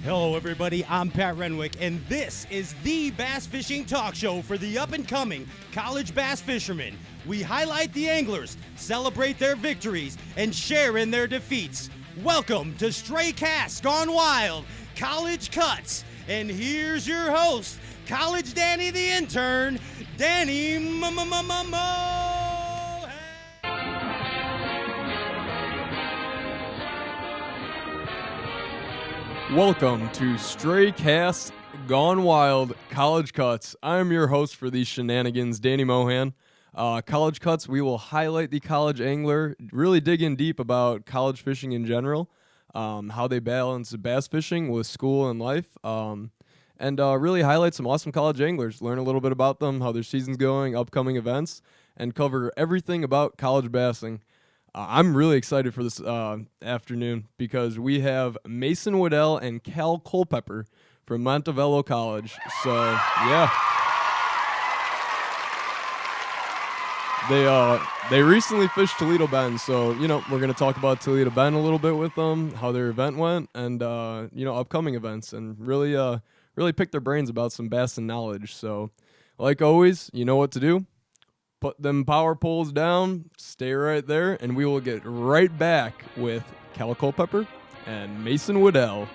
Hello, everybody. I'm Pat Renwick, and this is the Bass Fishing Talk Show for the up-and-coming college bass fishermen. We highlight the anglers, celebrate their victories, and share in their defeats. Welcome to Stray Casts Gone Wild, College Cuts. And here's your host, College Danny the intern, Danny Mo. Welcome to Stray Casts Gone Wild, College Cuts. I'm your host for these shenanigans, Danny Mohan. College Cuts, we will highlight the college angler, really dig in deep about college fishing in general, how they balance bass fishing with school and life, and really highlight some awesome college anglers, learn a little bit about them, how their season's going, upcoming events, and cover everything about college bassing. I'm really excited for this afternoon because we have Mason Waddell and Cal Culpepper from Montevallo College. So, yeah. They recently fished Toledo Bend, so, we're going to talk about Toledo Bend a little bit with them, how their event went, and, upcoming events, and really pick their brains about some bass and knowledge. So, like always, you know what to do. Put them power poles down, stay right there, and we will get right back with Cal Culpepper and Mason Waddell.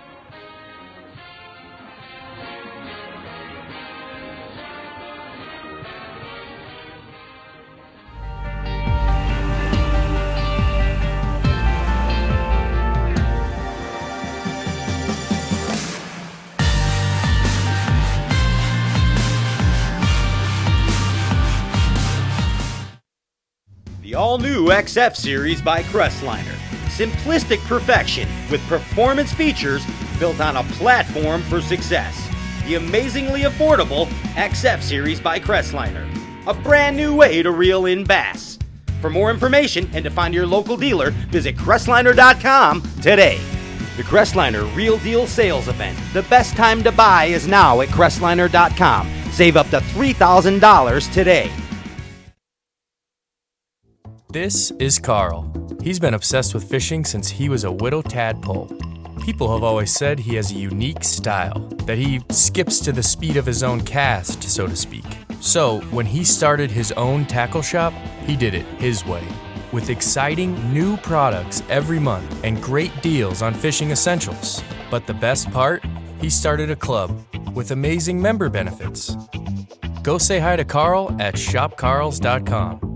The all-new XF series by Crestliner. Simplistic perfection with performance features built on a platform for success. The amazingly affordable XF series by Crestliner. A brand new way to reel in bass. For more information and to find your local dealer, visit Crestliner.com today. The Crestliner Real Deal Sales Event. The best time to buy is now at Crestliner.com. Save up to $3,000 today. This is Carl. He's been obsessed with fishing since he was a widow tadpole. People have always said he has a unique style, that he skips to the speed of his own cast, so to speak. So, when he started his own tackle shop, he did it his way. With exciting new products every month and great deals on fishing essentials. But the best part? He started a club with amazing member benefits. Go say hi to Carl at shopcarls.com.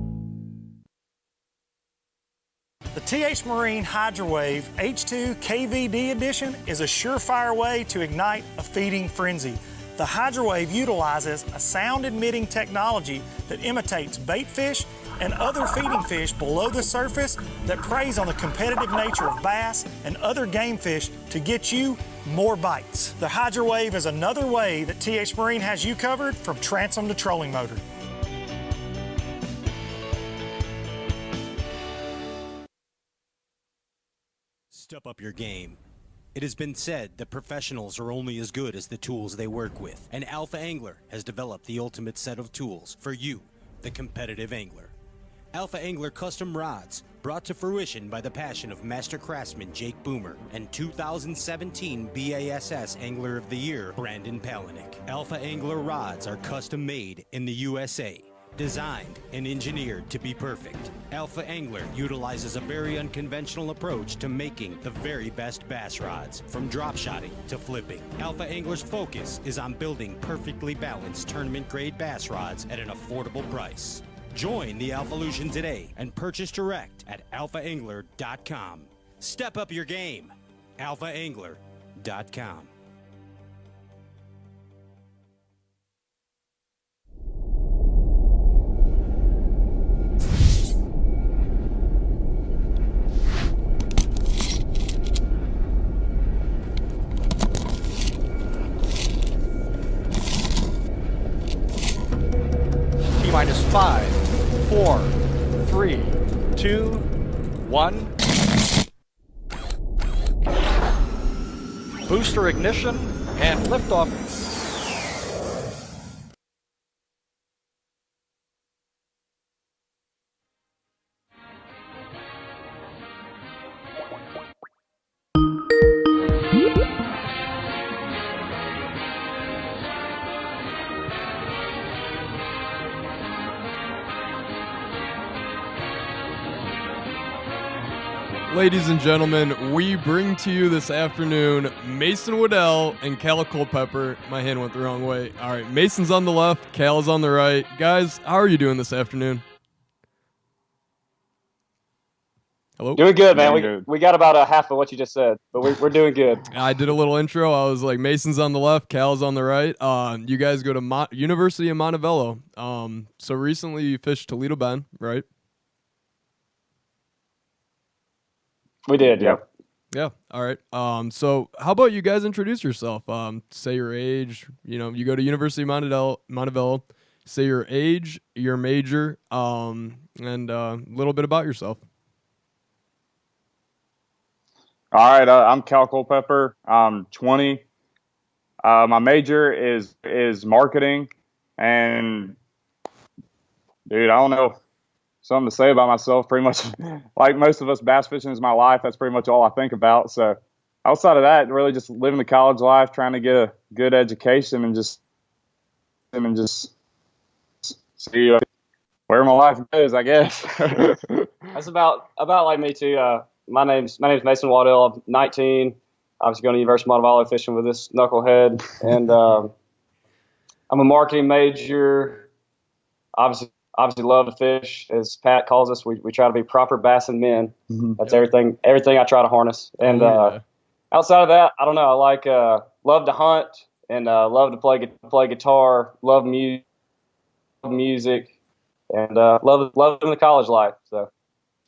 The TH Marine Hydrowave H2 KVD Edition is a surefire way to ignite a feeding frenzy. The Hydrowave utilizes a sound-emitting technology that imitates bait fish and other feeding fish below the surface that preys on the competitive nature of bass and other game fish to get you more bites. The Hydrowave is another way that TH Marine has you covered from transom to trolling motor. Step up your game. It has been said that professionals are only as good as the tools they work with, and Alpha Angler has developed the ultimate set of tools for you, the competitive angler. Alpha Angler custom rods, brought to fruition by the passion of master craftsman Jake Boomer and 2017 BASS Angler of the Year Brandon Palaniuk. Alpha Angler rods are custom made in the USA. Designed and engineered to be perfect, Alpha Angler utilizes a very unconventional approach to making the very best bass rods, from drop shotting to flipping. Alpha Angler's focus is on building perfectly balanced tournament-grade bass rods at an affordable price. Join the Alphalution today and purchase direct at alphaangler.com. Step up your game. alphaangler.com. Minus 5, 4, 3, 2, 1. Booster ignition and liftoff. Ladies and gentlemen, we bring to you this afternoon Mason Waddell and Cal Culpepper. My hand went the wrong way. All right, Mason's on the left, Cal's on the right. Guys, how are you doing this afternoon? Hello? Doing good, man. We got about a half of what you just said, but we're doing good. I did a little intro. I was like, Mason's on the left, Cal's on the right. You guys go to University of Montevallo. So recently you fished Toledo Bend, right? We did, yeah. Yeah. All right. So how about you guys introduce yourself? Say your age. You go to University of Montevallo. Say your age, your major, and a little bit about yourself. All right, I'm Cal Culpepper. I'm 20. My major is marketing, and dude, I don't know something to say about myself. Pretty much, like most of us, bass fishing is my life. That's pretty much all I think about. So, outside of that, really just living the college life, trying to get a good education, and just see where my life goes, I guess. That's about like me too. My name's Mason Waddell. I'm 19. I was going to University of Montevallo fishing with this knucklehead, and I'm a marketing major. Obviously love to fish. As Pat calls us, we try to be proper bassing men. Mm-hmm. That's everything I try to harness. And outside of that, I don't know. I like love to hunt and love to play guitar. Love music and love the college life. So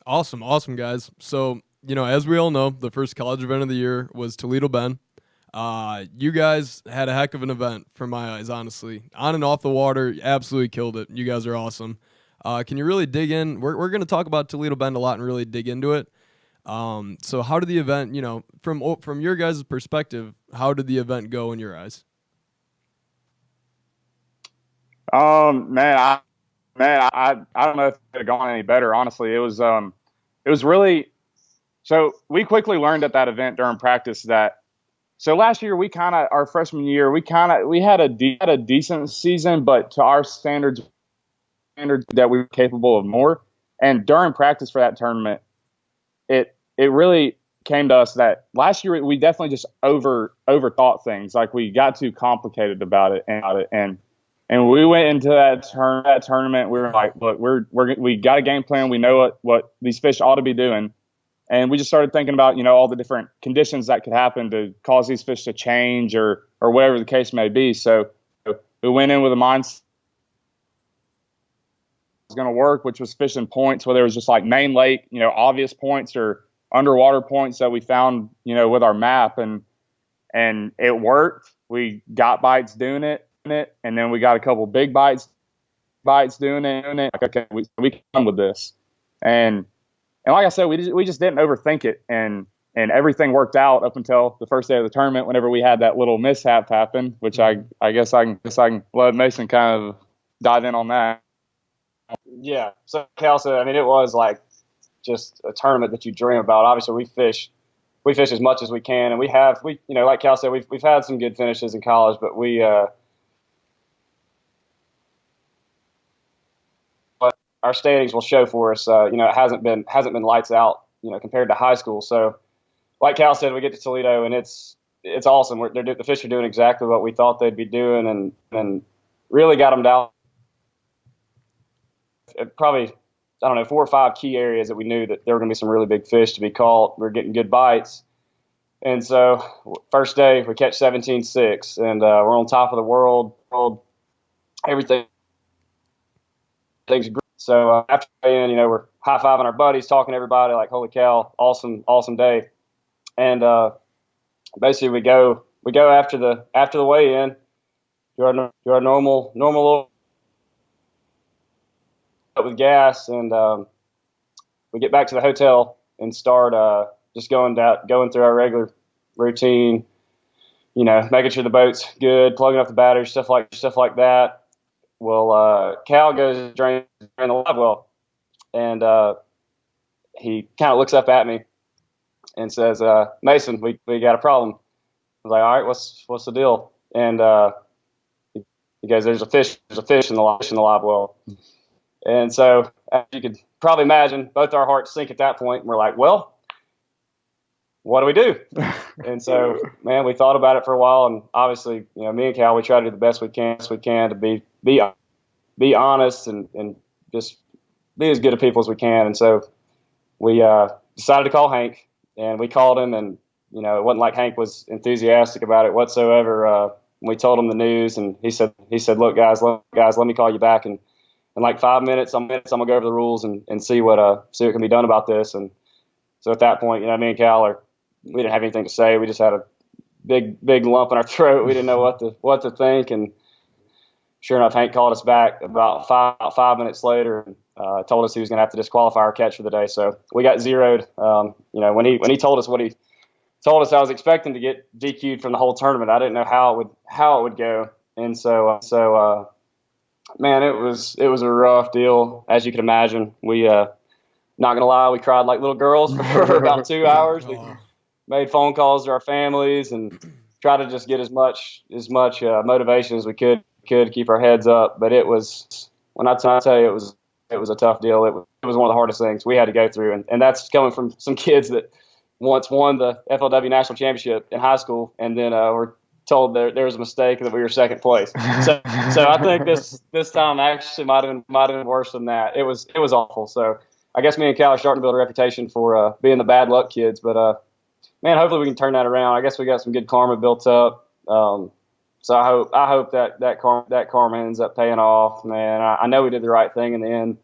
awesome, guys. So as we all know, the first college event of the year was Toledo Bend. You guys had a heck of an event from my eyes, honestly. On and off the water, you absolutely killed it. You guys are awesome. Can you really dig in? We're going to talk about Toledo Bend a lot and really dig into it. So how did the event, from your guys' perspective, how did the event go in your eyes? Man, I don't know if it could have gone any better. Honestly, it was really. So we quickly learned at that event during practice that. So last year our freshman year we had a decent season, but to our standards that we were capable of more. And during practice for that tournament, it really came to us that last year we definitely just overthought things. Like we got too complicated about it, and we went into that tournament. We were like, look, we got a game plan. We know what these fish ought to be doing. And we just started thinking about, all the different conditions that could happen to cause these fish to change or whatever the case may be. So we went in with a mindset was going to work, which was fishing points, whether it was just like main lake, obvious points or underwater points that we found, with our map. And it worked. We got bites doing it. And then we got a couple big bites doing it. Like, okay, we can come with this. And like I said, we just didn't overthink it, and everything worked out up until the first day of the tournament. Whenever we had that little mishap happen, which I guess I can let Mason kind of dive in on that. Yeah. So Cal said, it was like just a tournament that you dream about. Obviously, we fish as much as we can, and we like Cal said, we've had some good finishes in college, but our standings will show for us. It hasn't been lights out, compared to high school. So, like Cal said, we get to Toledo and it's awesome. The fish are doing exactly what we thought they'd be doing, and really got them down. Probably, 4 or 5 key areas that we knew that there were going to be some really big fish to be caught. We're getting good bites, and so first day we catch 17.6, and we're on top of the world. Everything's great. So after in, we're high-fiving our buddies, talking to everybody, like, holy cow, awesome day. And basically we go after the weigh-in, do our normal little with gas, and we get back to the hotel and start just going through our regular routine, making sure the boat's good, plugging up the batteries, stuff like that. Well, Cal goes drain the live well, and he kind of looks up at me and says, "Mason, we got a problem." I was like, "All right, what's the deal?" And he goes, "There's a fish in the live well." And so, as you could probably imagine, both our hearts sink at that point. And we're like, "Well, what do we do? And so, man, we thought about it for a while, and obviously, me and Cal, we try to do the best we can to be honest and just be as good a people as we can. And so we decided to call Hank, and we called him, and it wasn't like Hank was enthusiastic about it whatsoever. We told him the news, and he said, look, guys, let me call you back, and in like 5 minutes, I'm gonna go over the rules and see what can be done about this. And so at that point, me and Cal we didn't have anything to say. We just had a big lump in our throat. We didn't know what to think. And sure enough, Hank called us back about 5 minutes later and told us he was going to have to disqualify our catch for the day. So we got zeroed. When he told us what he told us, I was expecting to get DQ'd from the whole tournament. I didn't know how it would go. And so man, it was a rough deal, as you can imagine. We not gonna lie, we cried like little girls for about 2 hours. We made phone calls to our families and tried to just get as much motivation as we could to keep our heads up. But it was, when I tell you, it was a tough deal. It was one of the hardest things we had to go through, and that's coming from some kids that once won the FLW national championship in high school, and then we're told there was a mistake that we were second place. So I think this time actually might have been worse than that. It was awful. So I guess me and Cal are starting to build a reputation for being the bad luck kids. But man, hopefully we can turn that around. I guess we got some good karma built up. So I hope that karma ends up paying off. Man, I know we did the right thing in the end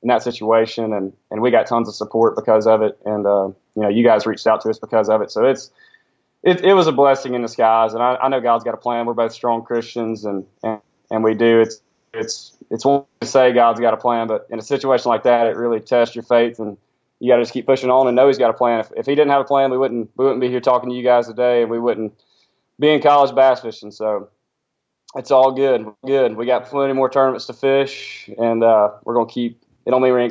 in that situation, and we got tons of support because of it. And you guys reached out to us because of it. So it was a blessing in disguise. And I know God's got a plan. We're both strong Christians, and we do. It's one to say God's got a plan, but in a situation like that, it really tests your faith, and you got to just keep pushing on and know He's got a plan. If He didn't have a plan, we wouldn't be here talking to you guys today, and we wouldn't be in college bass fishing. So it's all good. We got plenty more tournaments to fish, and we're gonna keep. It don't mean we ain't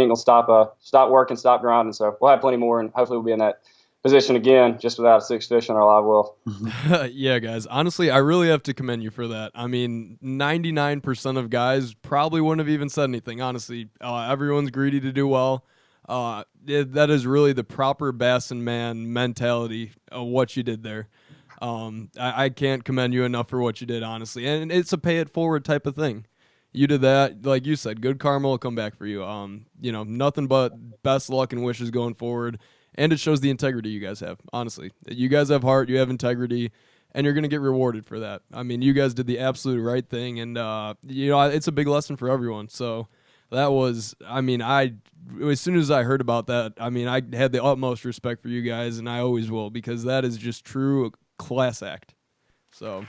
gonna stop working, stop grinding. So we'll have plenty more, and hopefully we'll be in that position again, just without a 6 fish in our live well. Yeah, guys. Honestly, I really have to commend you for that. I mean, 99% of guys probably wouldn't have even said anything. Honestly, everyone's greedy to do well. That is really the proper bass and man mentality of what you did there. I can't commend you enough for what you did, honestly. And it's a pay it forward type of thing. You did that, like you said, good karma will come back for you. Nothing but best luck and wishes going forward. And it shows the integrity you guys have, honestly. You guys have heart, you have integrity, and you're going to get rewarded for that. I mean, you guys did the absolute right thing, and, it's a big lesson for everyone. So that was, as soon as I heard about that, I had the utmost respect for you guys, and I always will, because that is just true class act. So,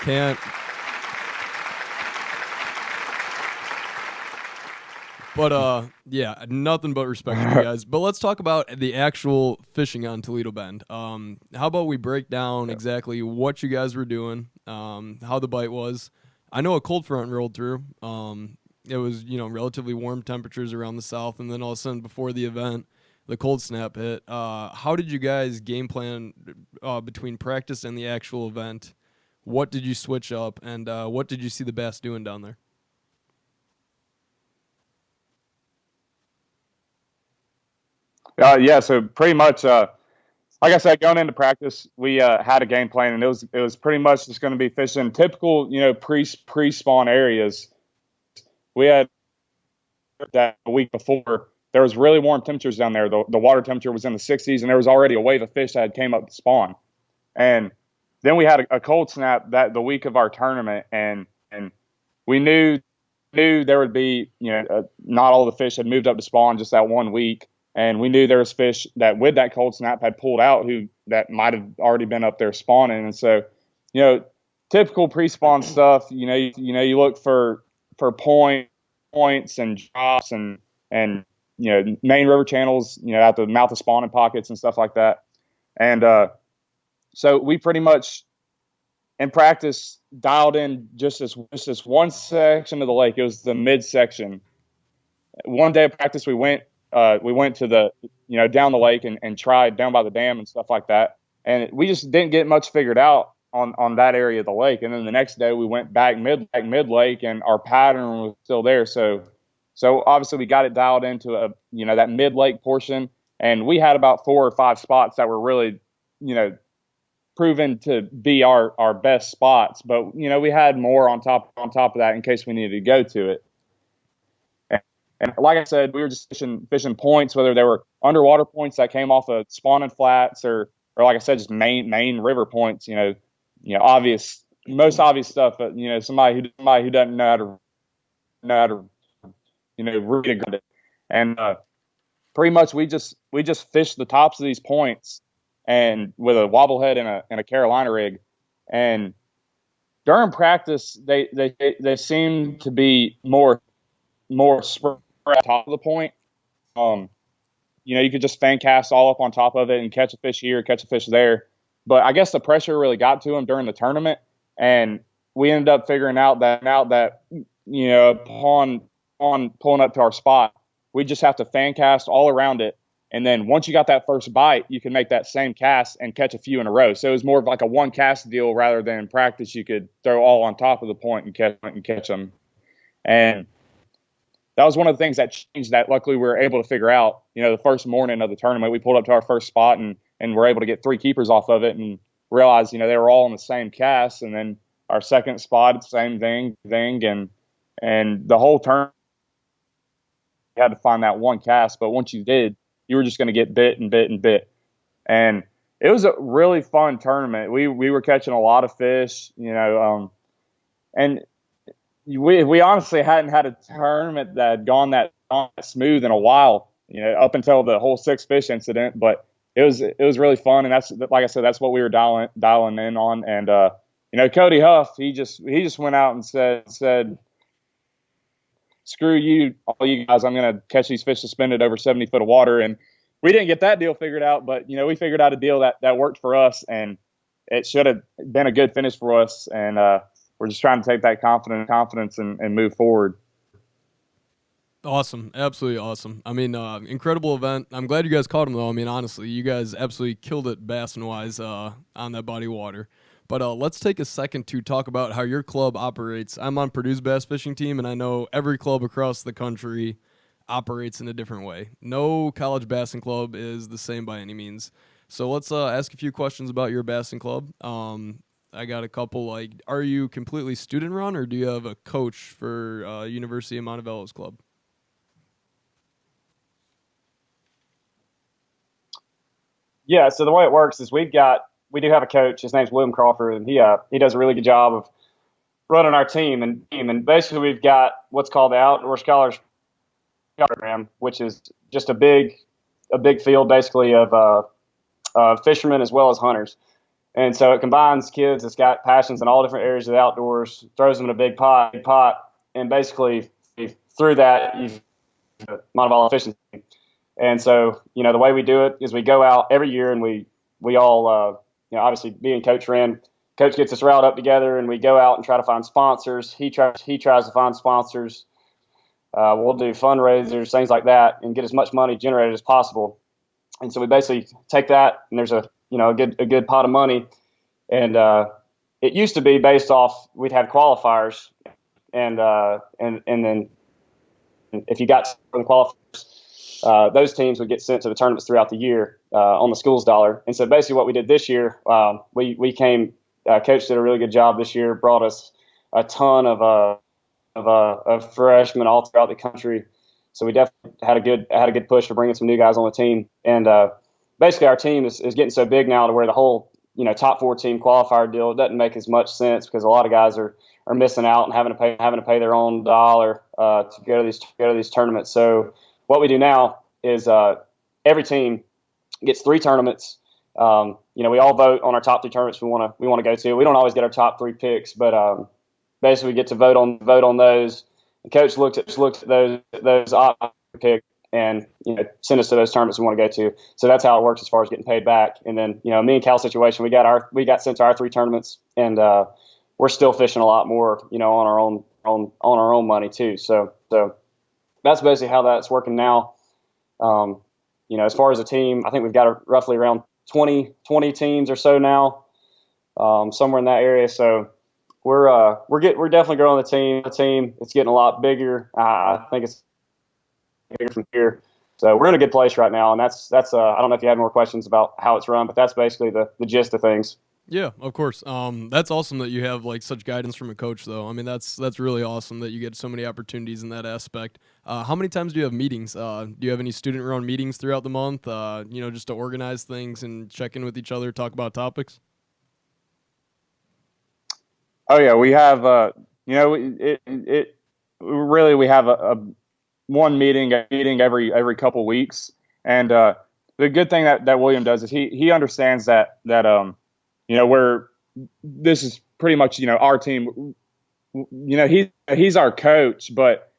can't. But, nothing but respect for you guys. But let's talk about the actual fishing on Toledo Bend. How about we break down exactly what you guys were doing, how the bite was. I know a cold front rolled through. It was, relatively warm temperatures around the south, and then all of a sudden before the event, the cold snap hit. How did you guys game plan between practice and the actual event? What did you switch up, and what did you see the bass doing down there? So pretty much, like I said, going into practice, we had a game plan, and it was pretty much just going to be fishing typical, pre-spawn areas. We had that a week before. There was really warm temperatures down there. The water temperature was in the 60s, and there was already a wave of fish that had came up to spawn. And then we had a cold snap the week of our tournament, and we knew there would be, not all the fish had moved up to spawn just that 1 week. And we knew there was fish that with that cold snap had pulled out that might have already been up there spawning. And so, typical pre-spawn stuff, you look for points and drops and main river channels, at the mouth of spawning pockets and stuff like that. And so we pretty much in practice dialed in just this one section of the lake. It was the midsection. One day of practice we went to the, down the lake and tried down by the dam and stuff like that. And we just didn't get much figured out on that area of the lake. And then the next day we went back mid lake, and our pattern was still there. So obviously we got it dialed into that mid lake portion. And we had about 4 or 5 spots that were really, proven to be our best spots. But, we had more on top of that in case we needed to go to it. And like I said, we were just fishing points, whether they were underwater points that came off of spawning flats or like I said, just main river points, most obvious stuff, but, somebody who doesn't know how to read it. And, pretty much we just fished the tops of these points and with a wobblehead and a Carolina rig. And during practice, they seem to be more spread at the top of the point. You could just fan cast all up on top of it and catch a fish here, catch a fish there. But I guess the pressure really got to them during the tournament, and we ended up figuring out that upon pulling up to our spot, we just have to fan cast all around it. And then once you got that first bite, you can make that same cast and catch a few in a row. So it was more of like a one cast deal rather than in practice you could throw all on top of the point and catch them. And that was one of the things that changed that. Luckily, we were able to figure out, the first morning of the tournament, we pulled up to our first spot and were able to get 3 keepers off of it and realized, they were all in the same cast. And then our second spot, same thing. And the whole tournament, you had to find that one cast. But once you did, you were just going to get bit and bit and bit. And it was a really fun tournament. We were catching a lot of fish, and we honestly hadn't had a tournament that had gone that smooth in a while, up until the whole 6 fish incident. But it was really fun, and that's, like I said, that's what we were dialing in on. And Cody Huff, he just went out and said, "Screw you, all you guys! I'm going to catch these fish suspended over 70 foot of water." And we didn't get that deal figured out, but we figured out a deal that worked for us, and it should have been a good finish for us. And we're just trying to take that confidence and move forward. Awesome. Absolutely awesome. I mean, incredible event. I'm glad you guys caught him, though. I mean, honestly, you guys absolutely killed it bassin-wise on that body of water. But let's take a second to talk about how your club operates. I'm on Purdue's bass fishing team, and I know every club across the country operates in a different way. No college bassin club is the same by any means. So let's ask a few questions about your bassin club. I got a couple, are you completely student run, or do you have a coach for University of Montevallo's club? Yeah, so the way it works is we do have a coach. His name's William Crawford, and he does a really good job of running our team. And basically we've got what's called the Outdoor Scholars Program, which is just a big field basically of fishermen as well as hunters. And so it combines kids that's got passions in all different areas of the outdoors, throws them in a big pot, and basically through that you've Montevallo fishing team. And so, the way we do it is we go out every year and we all, obviously being coach ran, coach gets us riled up together and we go out and try to find sponsors. He tries to find sponsors. We'll do fundraisers, things like that, and get as much money generated as possible. And so we basically take that, and there's a good pot of money. And it used to be based off, we'd have qualifiers, and then if you got from the qualifiers, those teams would get sent to the tournaments throughout the year on the school's dollar. And so basically what we did this year, we came, coach did a really good job this year, brought us a ton of freshmen all throughout the country. So we definitely had a good push for bringing some new guys on the team. And basically our team is getting so big now to where the whole top 4 team qualifier deal doesn't make as much sense, because a lot of guys are missing out and having to pay their own dollar to go to these tournaments. So what we do now is every team gets 3 tournaments. We all vote on our top 3 tournaments we want to go to. We don't always get our top 3 picks, but basically we get to vote on those. The coach looked at those picks and send us to those tournaments we want to go to. So that's how it works as far as getting paid back. And then me and Cal's situation, we got sent to our 3 tournaments, and we're still fishing a lot more on our own money too. So that's basically how that's working now. As far as a team, I think we've got roughly around 20 teams or so now, somewhere in that area. So we're definitely growing the team. It's getting a lot bigger. I think it's bigger from here. So we're in a good place right now, and that's I don't know if you have more questions about how it's run, but that's basically the gist of things. Yeah, of course. That's awesome that you have like such guidance from a coach, though. I mean, that's really awesome that you get so many opportunities in that aspect. How many times do you have meetings? Do you have any student-run meetings throughout the month? Just to organize things and check in with each other, talk about topics. Oh yeah, we have. We have a one meeting every couple weeks, and the good thing that William does is he understands that where this is pretty much our team. He's our coach, but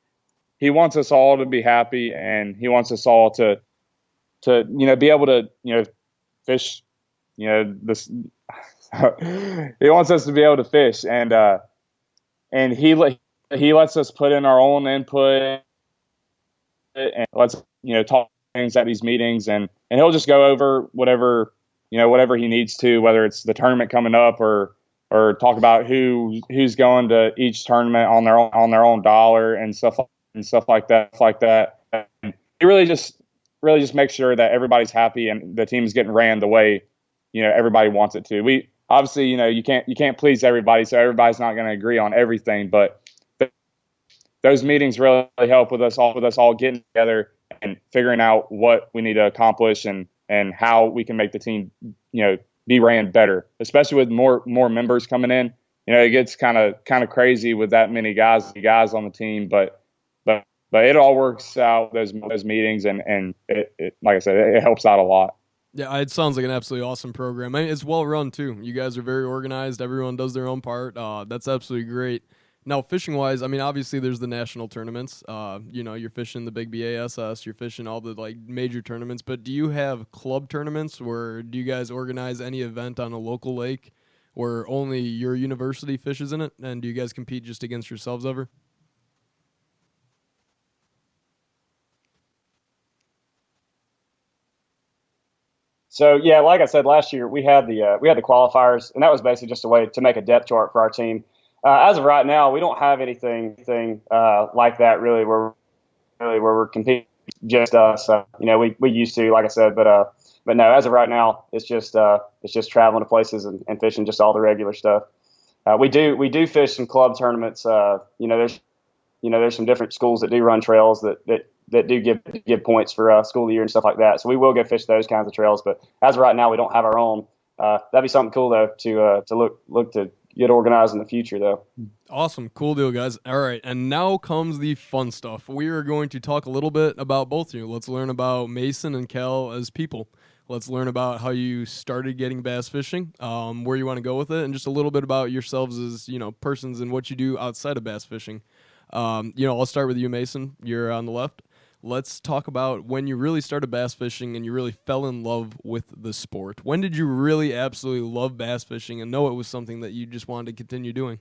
he wants us all to be happy, and he wants us all to be able to fish. This he wants us to be able to fish, and he lets us put in our own input and let's talk things at these meetings, and he'll just go over whatever he needs to, whether it's the tournament coming up or talk about who's going to each tournament on their own dollar and stuff like that. And he really just makes sure that everybody's happy and the team's getting ran the way everybody wants it to. We obviously you can't please everybody, so everybody's not going to agree on everything, but those meetings really help with us all getting together and figuring out what we need to accomplish and how we can make the team, be ran better, especially with more members coming in. It gets kind of crazy with that many guys on the team, but it all works out those meetings, and it like I said, it helps out a lot. Yeah, it sounds like an absolutely awesome program. I mean, it's well run too. You guys are very organized. Everyone does their own part. That's absolutely great. Now, fishing-wise, I mean, obviously there's the national tournaments. You're fishing the big BASS, you're fishing all the major tournaments. But do you have club tournaments, or do you guys organize any event on a local lake where only your university fishes in it? And do you guys compete just against yourselves ever? So yeah, like I said, last year we had the qualifiers, and that was basically just a way to make a depth chart for our team. As of right now, we don't have anything like that really where we're competing just us. We used to, like I said, but no, as of right now, it's just traveling to places and fishing just all the regular stuff. We do fish some club tournaments. There's some different schools that do run trails that do give points for school of the year and stuff like that. So we will go fish those kinds of trails. But as of right now, we don't have our own. That'd be something cool though to look to get organized in the future, though. Awesome. Cool deal, guys. All right. And now comes the fun stuff. We are going to talk a little bit about both of you. Let's learn about Mason and Cal as people. Let's learn about how you started getting bass fishing, where you want to go with it, and just a little bit about yourselves as, persons and what you do outside of bass fishing. I'll start with you, Mason. You're on the left. Let's talk about when you really started bass fishing and you really fell in love with the sport. When did you really absolutely love bass fishing and know it was something that you just wanted to continue doing?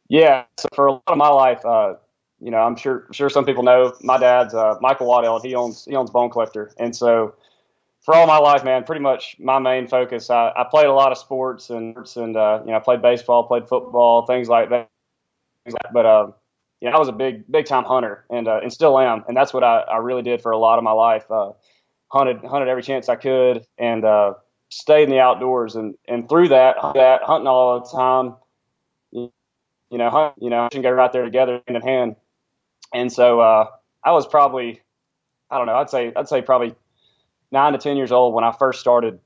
Yeah, so for a lot of my life, I'm sure some people know my dad's Michael Waddell. He owns Bone Collector, and so for all my life, man, pretty much my main focus. I played a lot of sports and I played baseball, played football, things like that. But I was a big time hunter and still am, and that's what I really did for a lot of my life. Hunted every chance I could and stayed in the outdoors and through that hunting all the time. And go right there together hand in hand. And so I was probably, I don't know, I'd say probably 9 to 10 years old when I first started,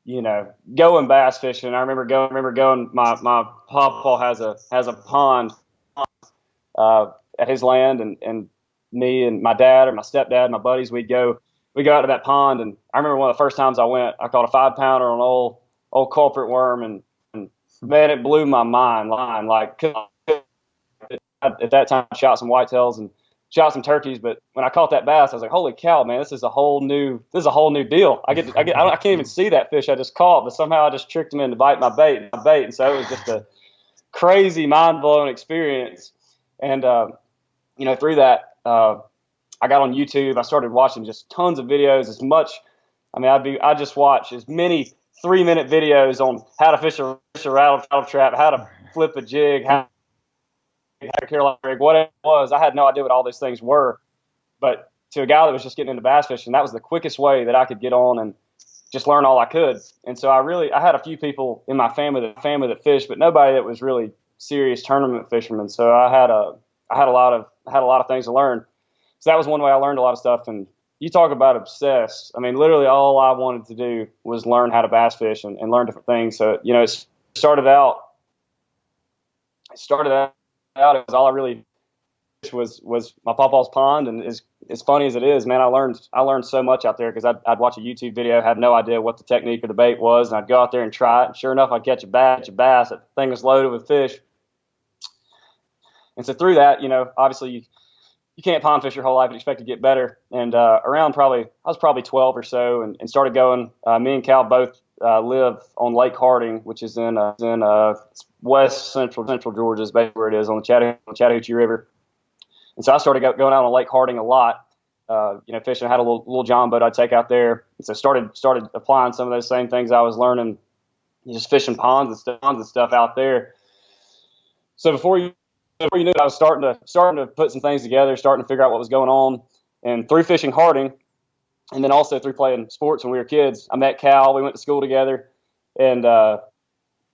going bass fishing. I remember going. My papa has a pond at his land, and me and my dad or my stepdad, my buddies, we'd go out to that pond. And I remember one of the first times I went, I caught a 5-pounder on an old culprit worm, and man, it blew my mind. Like at that time, I shot some whitetails and shot some turkeys, but when I caught that bass, I was like, "Holy cow, man! This is a whole new deal." I can't even see that fish I just caught, but somehow I just tricked him into biting my bait, and so it was just a crazy, mind blowing experience. And through that, I got on YouTube. I started watching just tons of videos. I just watch as many 3-minute videos on how to fish a rattle trap, how to flip a jig, how Carolina rig, whatever it was. I had no idea what all these things were. But to a guy that was just getting into bass fishing, that was the quickest way that I could get on and just learn all I could. And so I had a few people in my family that fished, but nobody that was really serious tournament fishermen. So I had a lot of things to learn. So that was one way I learned a lot of stuff. And you talk about obsessed. I mean, literally all I wanted to do was learn how to bass fish and learn different things. So, you know, it started out as all I really was my pawpaw's pond. And as funny as it is, man, I learned so much out there because I'd watch a YouTube video, had no idea what the technique or the bait was, and I'd go out there and try it. And sure enough, I'd catch a bass. That thing was loaded with fish. And so through that, you know, obviously you can't pond fish your whole life and expect to get better. And I was probably 12 or so, and started going. Me and Cal both live on Lake Harding, which is in west central Georgia, is basically where it is on the Chattahoochee River. And so I started going out on Lake Harding a lot, you know, fishing. I had a little John boat I'd take out there. And so started applying some of those same things I was learning, just fishing ponds and stuff out there. So before you knew it, I was starting to put some things together, starting to figure out what was going on. And through fishing Harding, and then also through playing sports when we were kids, I met Cal. We went to school together, and I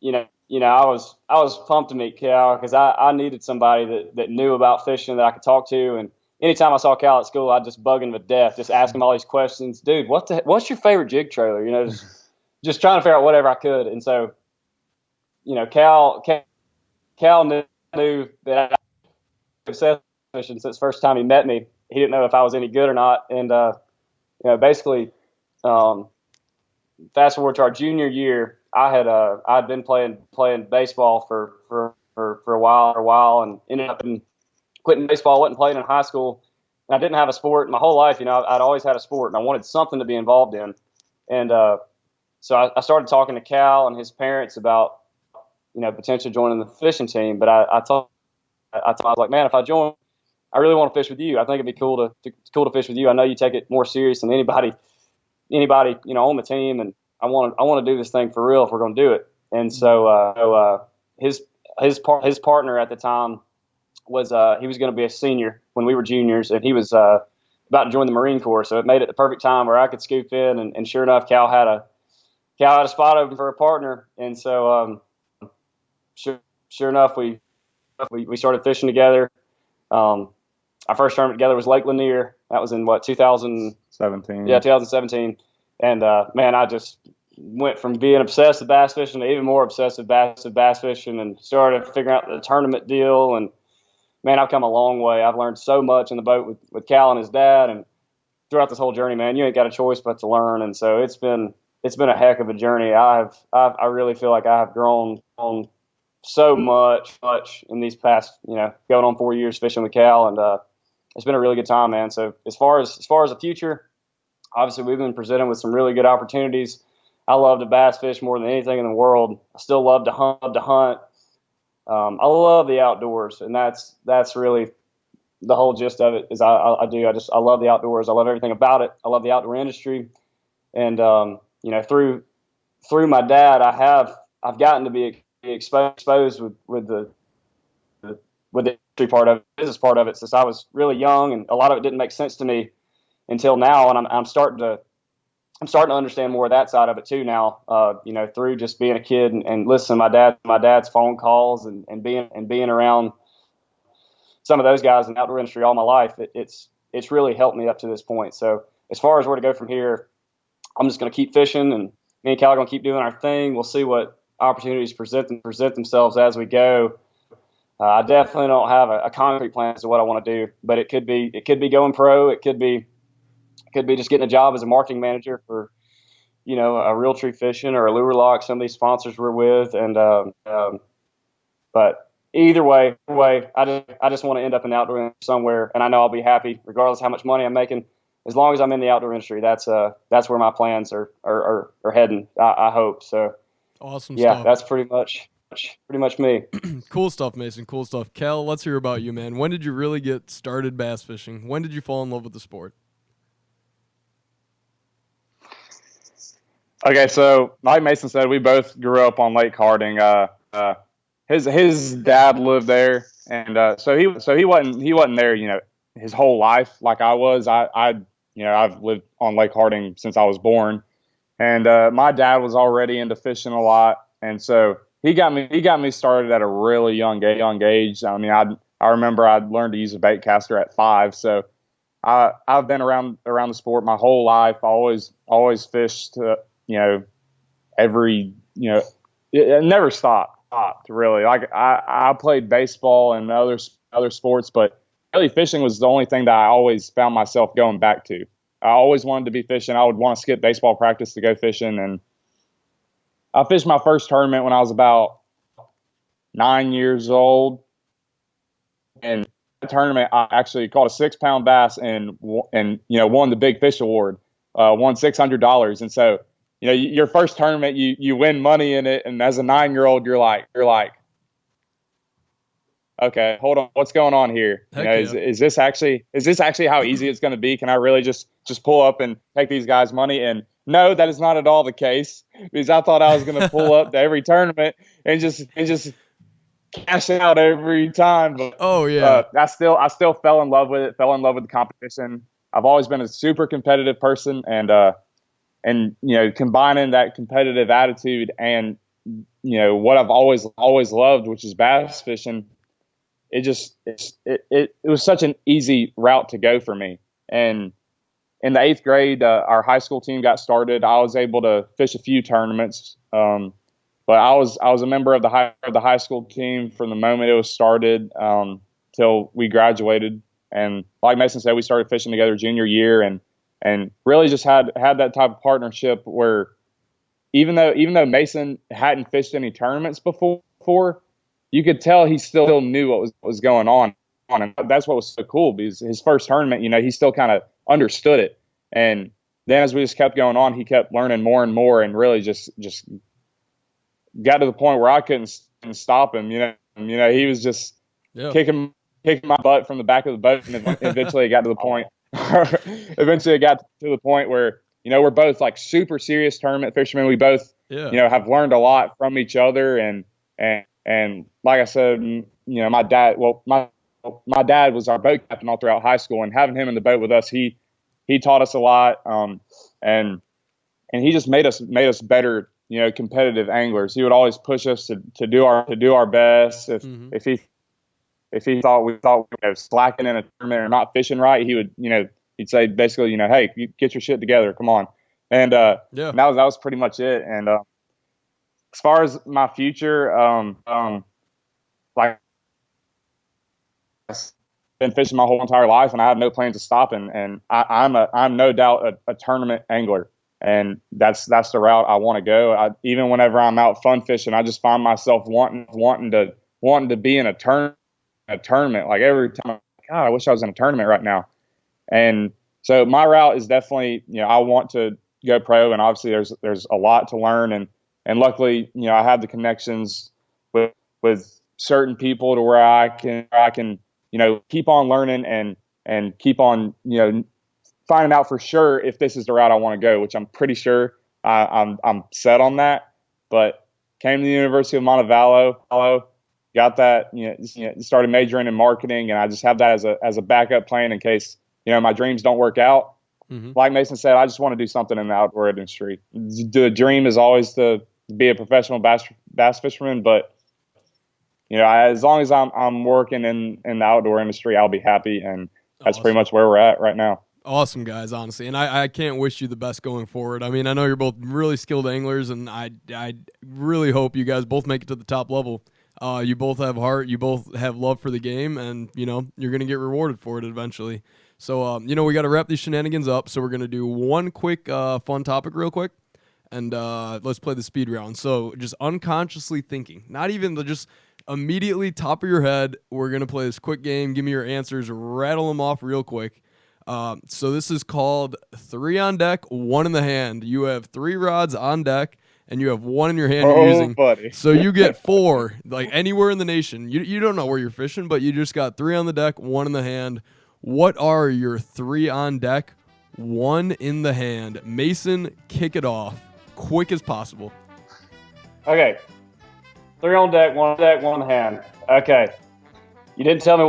was pumped to meet Cal because I needed somebody that knew about fishing that I could talk to. And anytime I saw Cal at school, I'd just bug him to death, just ask him all these questions. Dude, what's your favorite jig trailer? You know, just trying to figure out whatever I could. And so, you know, Cal knew that I was fishing since the first time he met me. He didn't know if I was any good or not. And you know, basically, fast forward to our junior year, I'd been playing baseball for a while, and ended up quitting baseball. Wasn't playing in high school, and I didn't have a sport my whole life. You know, I'd always had a sport, and I wanted something to be involved in. And so I started talking to Cal and his parents about, you know, potentially joining the fishing team. But I was like, man, if I join, I really want to fish with you. I think it'd be cool to fish with you. I know you take it more serious than anybody, you know, on the team, and I want to do this thing for real if we're going to do it. And so his partner at the time was he was going to be a senior when we were juniors, and he was about to join the Marine Corps. So it made it the perfect time where I could scoop in, and sure enough, Cal had a spot open for a partner. And so sure enough, we started fishing together. Our first tournament together was Lake Lanier. That was in 2017. Yeah, 2017. And man, I just went from being obsessed with bass fishing to even more obsessed with bass fishing, and started figuring out the tournament deal. And man, I've come a long way. I've learned so much in the boat with Cal and his dad, and throughout this whole journey, man, you ain't got a choice but to learn. And so it's been a heck of a journey. I really feel like I have grown on so much in these past, you know, going on 4 years fishing with Cal, and it's been a really good time, man. So as far as the future, obviously we've been presented with some really good opportunities. I love to bass fish more than anything in the world. I still love to hunt. I love the outdoors, and that's really the whole gist of it. Is I love the outdoors. I love everything about it. I love the outdoor industry, and you know, through my dad, I've gotten to be exposed with the industry part of it, business part of it, since I was really young, and a lot of it didn't make sense to me until now, and I'm starting to understand more of that side of it too now. You know, through just being a kid and listening to my dad's phone calls and being around some of those guys in the outdoor industry all my life, it's really helped me up to this point. So as far as where to go from here, I'm just going to keep fishing, and me and Cal are going to keep doing our thing. We'll see what opportunities present themselves as we go. I definitely don't have a concrete plan as to what I want to do, but it could be going pro. It could be just getting a job as a marketing manager for, you know, a Real Tree Fishing or a Lure Lock, some of these sponsors we're with. And but either way, I just want to end up in the outdoor industry somewhere, and I know I'll be happy regardless of how much money I'm making. As long as I'm in the outdoor industry, that's where my plans are heading. I hope so. Awesome yeah, stuff. That's pretty much me. Cool stuff, Mason. Cool stuff. Cal, let's hear about you, man. When did you really get started bass fishing? When did you fall in love with the sport? Okay, so like Mason said, we both grew up on Lake Harding. his dad lived there, and so he wasn't there, his whole life like I was. I've lived on Lake Harding since I was born, and my dad was already into fishing a lot, and so he got me started at a really young age. I mean, I remember I learned to use a bait caster at 5, so I've been around the sport my whole life. I always fished, every, it never stopped really. Like I played baseball and other sports, but really fishing was the only thing that I always found myself going back to. I always wanted to be fishing. I would want to skip baseball practice to go fishing, and I fished my first tournament when I was about 9 years old, and that tournament I actually caught a 6-pound bass and won the Big Fish Award, won $600, and so your first tournament you win money in it, and as a 9-year-old you're like, okay, hold on, what's going on here? Is this actually how easy it's going to be? Can I really just pull up and take these guys' money? And no, that is not at all the case, because I thought I was going to pull up to every tournament and just cash out every time. But I still fell in love with it. Fell in love with the competition. I've always been a super competitive person, and combining that competitive attitude and what I've always loved, which is bass fishing. It was such an easy route to go for me. And in the 8th grade, our high school team got started. I was able to fish a few tournaments, but I was a member of the high school team from the moment it was started till we graduated. And like Mason said, we started fishing together junior year, and really just had that type of partnership where even though Mason hadn't fished any tournaments before, you could tell he still knew what was going on. And that's what was so cool, because his first tournament, he still kind of understood it. And then as we just kept going on, he kept learning more and more, and really just got to the point where I couldn't stop him. He was just kicking my butt from the back of the boat, and eventually it got to the point. Where we're both like super serious tournament fishermen. We both have learned a lot from each other, and like I said, my dad was our boat captain all throughout high school, and having him in the boat with us, he taught us a lot, and he just made us better, competitive anglers. He would always push us to do our best. If he thought we were slacking in a tournament or not fishing right, he would, he'd say basically, hey, you get your shit together, come on. And that was pretty much it. And as far as my future, like I've been fishing my whole entire life, and I have no plans to stop. And I'm no doubt a tournament angler, and that's the route I want to go. Even whenever I'm out fun fishing, I just find myself wanting to be in a tournament. Like every time, God, I wish I was in a tournament right now. And so my route is definitely, I want to go pro, and obviously there's a lot to learn, and luckily, I have the connections with certain people to where I can keep on learning and keep on finding out for sure if this is the route I want to go, which I'm pretty sure I'm set on that. But came to the University of Montevallo, got that, started majoring in marketing, and I just have that as a backup plan in case my dreams don't work out. Like Mason said, I just want to do something in the outdoor industry. The dream is always to be a professional bass fisherman, but as long as I'm working in the outdoor industry, I'll be happy, and that's pretty much where we're at right now. Awesome, guys, honestly, and I can't wish you the best going forward. I mean, I know you're both really skilled anglers, and I really hope you guys both make it to the top level. You both have heart, you both have love for the game, and you're gonna get rewarded for it eventually. So we got to wrap these shenanigans up. So we're gonna do one quick fun topic real quick, and let's play the speed round. So just unconsciously thinking, not even just immediately top of your head. We're gonna play this quick game. Give me your answers, rattle them off real quick. So this is called 3 on deck, 1 in the hand. You have 3 rods on deck, and you have 1 in your hand you're using. Buddy. So you get 4, like anywhere in the nation. You don't know where you're fishing, but you just got 3 on the deck, 1 in the hand. What are your 3 on deck, 1 in the hand? Mason, kick it off quick as possible. Okay. Three on deck, one in hand. Okay. You didn't tell me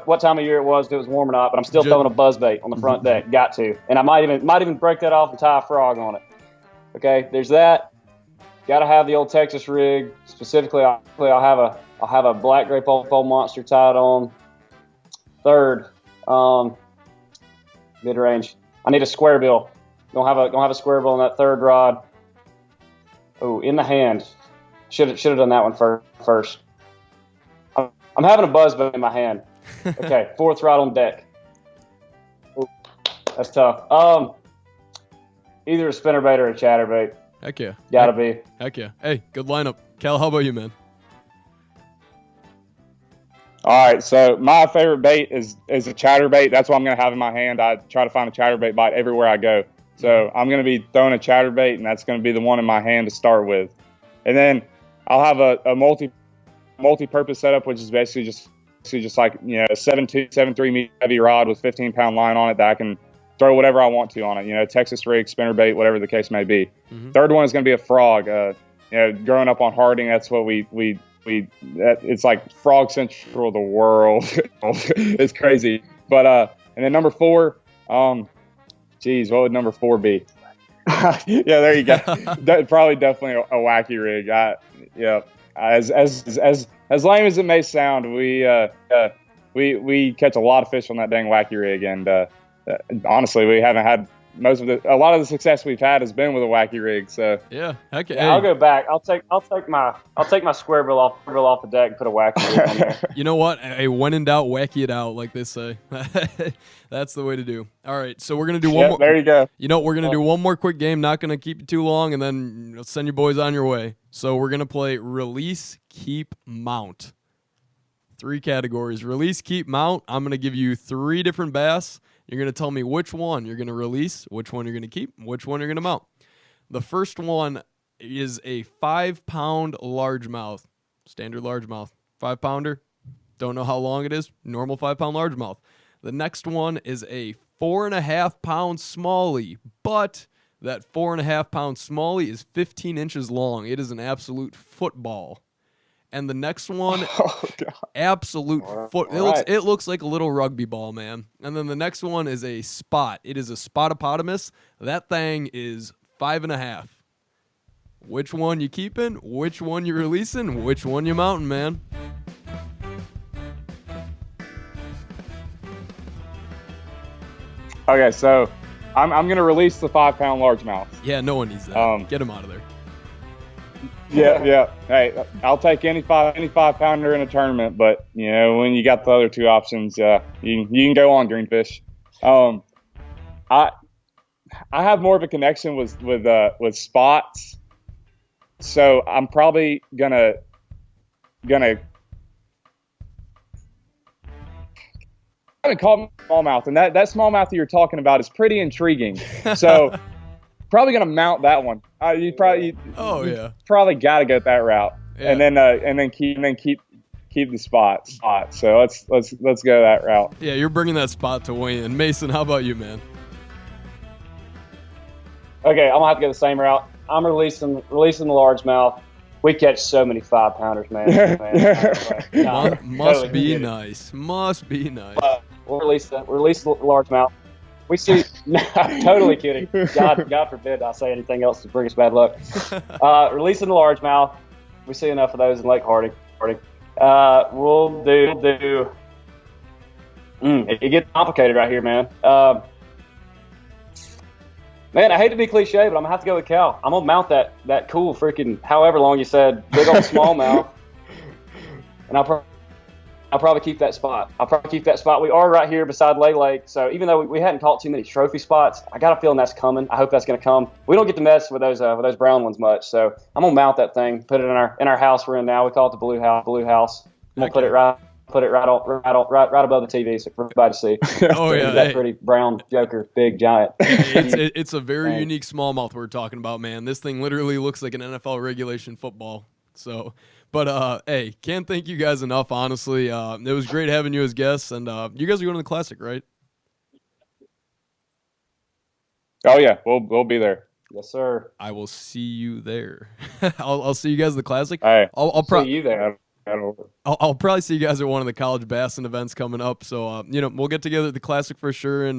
what time of year it was, if it was warm or not, but I'm still throwing a buzz bait on the front deck. Got to. And I might even break that off and tie a frog on it. Okay, there's that. Got to have the old Texas rig. Specifically, I'll have a black gray pole monster tied on. Third, mid range. I need a square bill. Gonna have a square bill on that third rod. Oh, in the hand. Should have done that one first. I'm having a buzz bait in my hand. Okay, fourth rod on deck. Ooh, that's tough. Either a spinnerbait or a chatterbait. Heck yeah. Gotta be. Heck yeah. Hey, good lineup. Cal, how about you, man? All right, so my favorite bait is a chatterbait. That's what I'm going to have in my hand. I try to find a chatterbait bite everywhere I go. So I'm going to be throwing a chatterbait, and that's going to be the one in my hand to start with. And then I'll have a multi-purpose setup, which is basically just like, you know, a 7.3 meter heavy rod with 15-pound line on it that I can throw whatever I want to on it. You know, Texas rig, spinnerbait, whatever the case may be. Mm-hmm. Third one is going to be a frog. You know, growing up on Harding, that's what it's like frog central of the world. It's crazy. But and then number 4, what would number 4 be? Yeah, there you go. Probably definitely a wacky rig. As lame as it may sound, we catch a lot of fish on that dang wacky rig, and honestly, we haven't had a lot of the success we've had has been with a wacky rig. So yeah, heck yeah. Hey. I'll go back. I'll take my square bill off the deck and put a wacky rig on there. You know what? Hey, when in doubt, wacky it out, like they say. That's the way to do. All right, so we're gonna do one more. There you go. You know, we're gonna do one more quick game. Not gonna keep you too long, and then send you boys on your way. So we're gonna play release, keep, mount. 3 categories: release, keep, mount. I'm gonna give you 3 different bass. You're going to tell me which one you're going to release, which one you're going to keep, which one you're going to mount. The first one is a 5-pound largemouth, standard largemouth. 5-pounder, don't know how long it is, normal 5-pound largemouth. The next one is a 4.5-pound smallie, but that 4.5-pound smallie is 15 inches long. It is an absolute football. And the next one, absolute foot. It looks like a little rugby ball, man. And then the next one is a spot. It is a spotopotamus. That thing is 5.5. Which one you keeping? Which one you releasing? Which one you mounting, man? Okay, so I'm gonna release the 5-pound largemouth. Yeah, no one needs that. Get him out of there. Yeah. Hey, I'll take any 5-pounder in a tournament, but you know, when you got the other 2 options, you can go on greenfish. I have more of a connection with spots, so I'm probably gonna call smallmouth, and that smallmouth that you're talking about is pretty intriguing. So. Probably gonna mount that one. You probably got to go that route, yeah. and then keep the spot. So let's go that route. Yeah, you're bringing that spot to win. Mason, how about you, man? Okay, I'm gonna have to go the same route. I'm releasing the largemouth. We catch so many 5-pounders, man. Must be nice. We'll release the largemouth. We see, totally kidding. God forbid I say anything else to bring us bad luck. Releasing the largemouth. We see enough of those in Lake Harding. We'll do. It gets complicated right here, man. Man, I hate to be cliche, but I'm gonna have to go with Cal. I'm gonna mount that cool freaking however long you said big old smallmouth, and I'll probably keep that spot. We are right here beside Lay Lake, so even though we hadn't caught too many trophy spots, I got a feeling that's coming. I hope that's going to come. We don't get to mess with those brown ones much, so I'm gonna mount that thing, put it in our house we're in now. We call it the Blue House. I'm gonna put it right above the TV so for everybody to see. Oh yeah, that pretty brown joker, big giant. It's a very unique smallmouth we're talking about, man. This thing literally looks like an NFL regulation football. So. But, hey, can't thank you guys enough, honestly. It was great having you as guests, and you guys are going to the Classic, right? Oh, yeah, we'll be there. Yes, sir. I will see you there. I'll see you guys at the Classic. Hey, I'll See you there. I'll probably see you guys at one of the college bassin events coming up. So, we'll get together at the Classic for sure. And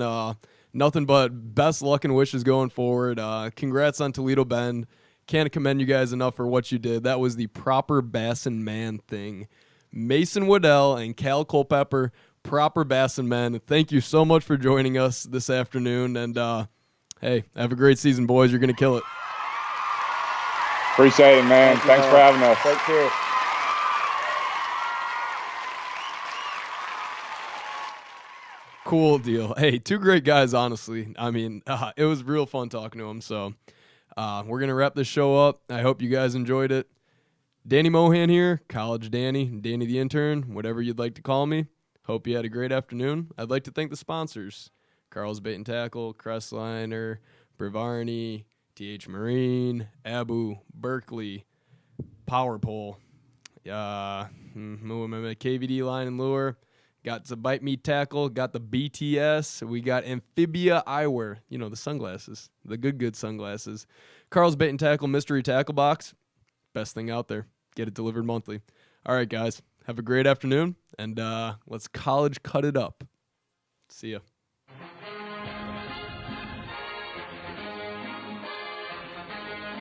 nothing but best luck and wishes going forward. Congrats on Toledo Bend. Can't commend you guys enough for what you did. That was the proper bassin man thing. Mason Waddell and Cal Culpepper, proper bassin men. Thank you so much for joining us this afternoon. And, hey, have a great season, boys. You're going to kill it. Appreciate it, man. Thanks for having us. Take care. Cool deal. Hey, two great guys, honestly. I mean, it was real fun talking to them. So we're going to wrap this show up. I hope you guys enjoyed it. Danny Mohan here, College Danny the intern, whatever you'd like to call me. Hope you had a great afternoon. I'd like to thank the sponsors, Carl's Bait and Tackle, Crestliner, Brevarney, TH Marine, Abu, Berkeley, Power Pole, KVD Line and Lure. Got the Bite Me Tackle, got the BTS. We got Amphibia Eyewear, the sunglasses, the good sunglasses. Carl's Bait and Tackle Mystery Tackle Box, best thing out there. Get it delivered monthly. All right, guys, have a great afternoon, and let's college cut it up. See ya.